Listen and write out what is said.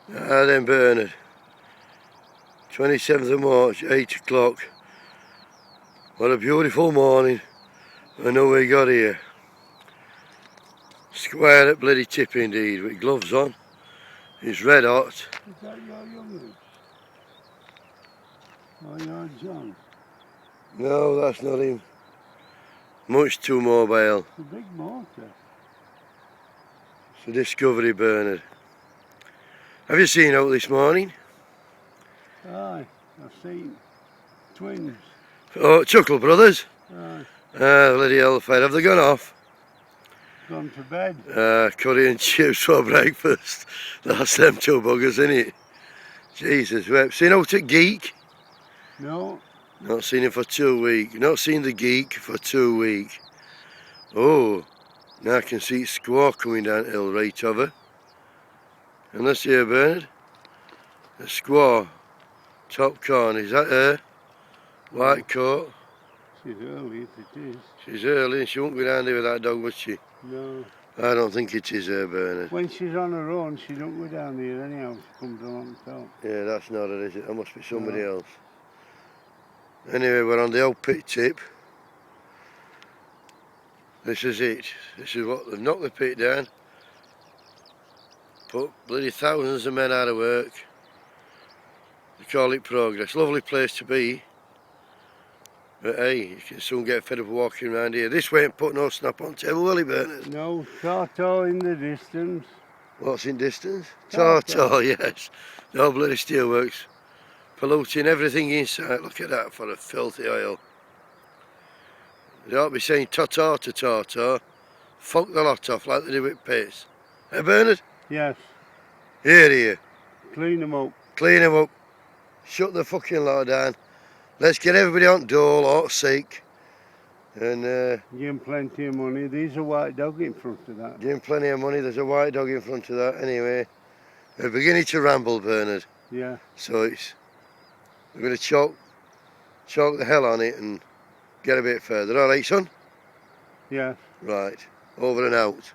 Ah then Bernard, 27th of March, 8 o'clock. What a beautiful morning. I know we got here. Square at bloody tip indeed, with gloves on. It's red hot. Is that your youngling? Or your John? No, that's not him. Much too mobile. It's a big motor. It's a Discovery, Bernard. Have you seen out this morning? Aye, I've seen twins. Oh, Chuckle Brothers? Aye, Ah, bloody hellfire. Have they gone off? gone to bed. Curry and chips for breakfast. That's them two buggers, innit? Jesus, we've seen out at Geek? No, Not seen him for 2 weeks. Not seen the Geek for 2 weeks. Oh, now I can see Squaw coming down the hill right over. And let's see her, Bernard. The Squaw, top corner, is that her? White coat. she's early if it is. She's early and she won't go down there with that dog, would she? No. I don't think it is her, Bernard. When she's on her own, she don't go down there anyhow. She comes along the top. Yeah, that's not her, is it? That must be somebody else. Anyway, we're on the old pit tip. This is it. This is what they've knocked the pit down. Put bloody thousands of men out of work. They call it progress. Lovely place to be. But hey, you can soon get fed up walking around here. This way ain't put no snap on table, will he, Bernard? No, Tartar in the distance. What's in distance? Tartar. Tartar, yes. No bloody steelworks. Polluting everything inside. Look at that for a filthy oil. They ought to be saying ta-ta to Tartar. Fuck the lot off like they do with piss. Hey, Bernard? Yes, Here. clean them up. Clean them up. Shut the fucking lot down. Let's get everybody on dole or sick. And Give them plenty of money. There's a white dog in front of that. give him plenty of money. There's a white dog in front of that. Anyway, we're beginning to ramble, Bernard. Yeah. So we're going to chalk the hell on it and get a bit further. All right, son? Yeah. Right. Over and out.